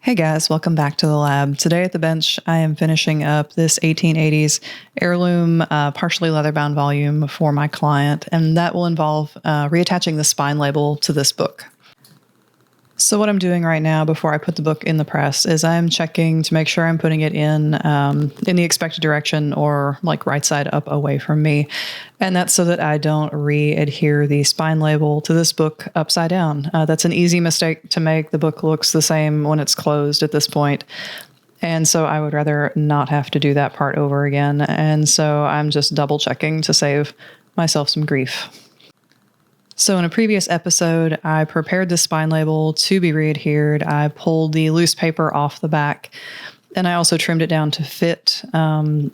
Hey guys, welcome back to the lab. Today at the bench, I am finishing up this 1880s heirloom partially leather-bound volume for my client, and that will involve reattaching the spine label to this book. So what I'm doing right now before I put the book in the press is I'm checking to make sure I'm putting it in the expected direction, or like right side up away from me. And that's so that I don't re-adhere the spine label to this book upside down. That's an easy mistake to make. The book looks the same when it's closed at this point. And so I would rather not have to do that part over again. And so I'm just double checking to save myself some grief. So in a previous episode, I prepared the spine label to be readhered. I pulled the loose paper off the back, and I also trimmed it down to fit.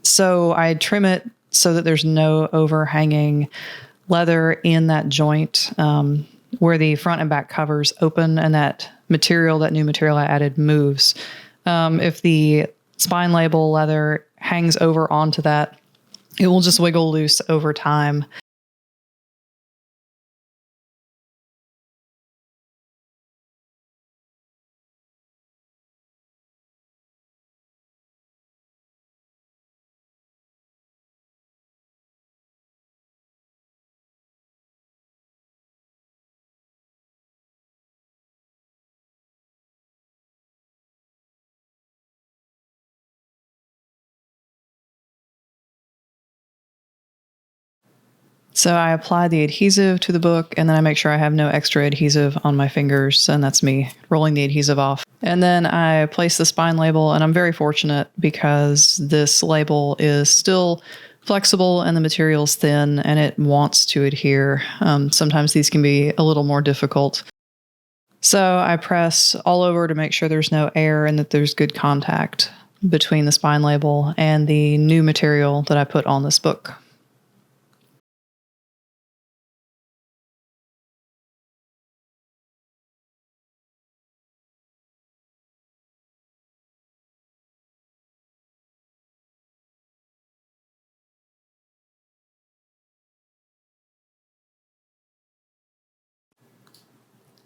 So I trim it so that there's no overhanging leather in that joint where the front and back covers open, and that new material I added, moves. If the spine label leather hangs over onto that, it will just wiggle loose over time. So I apply the adhesive to the book, and then I make sure I have no extra adhesive on my fingers, and that's me rolling the adhesive off. And then I place the spine label, and I'm very fortunate because this label is still flexible and the material's thin and it wants to adhere. Sometimes these can be a little more difficult. So I press all over to make sure there's no air and that there's good contact between the spine label and the new material that I put on this book.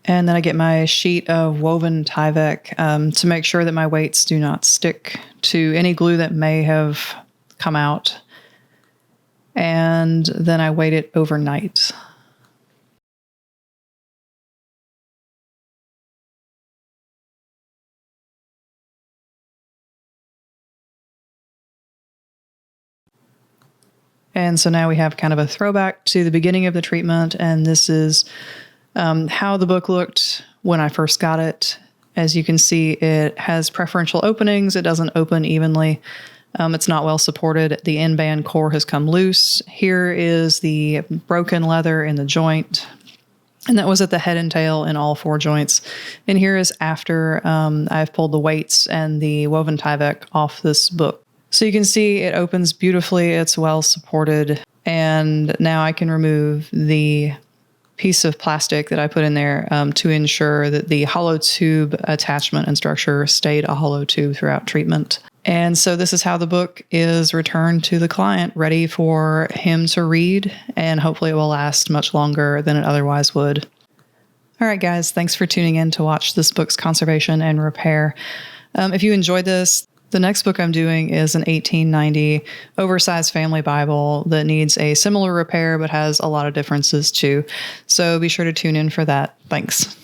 And then I get my sheet of woven Tyvek to make sure that my weights do not stick to any glue that may have come out. And then I weight it overnight. And so now we have kind of a throwback to the beginning of the treatment, and this is how the book looked when I first got it. As you can see, it has preferential openings. It doesn't open evenly. It's not well supported. The Inband core has come loose. Here is the broken leather in the joint, and that was at the head and tail in all four joints. And here is after I've pulled the weights and the woven Tyvek off this book. So you can see it opens beautifully. It's well supported. And now I can remove the piece of plastic that I put in there to ensure that the hollow tube attachment and structure stayed a hollow tube throughout treatment. And so this is how the book is returned to the client, ready for him to read, and hopefully it will last much longer than it otherwise would. All right, guys, thanks for tuning in to watch this book's conservation and repair. If you enjoyed this, the next book I'm doing is an 1890 oversized family Bible that needs a similar repair but has a lot of differences too. So be sure to tune in for that. Thanks.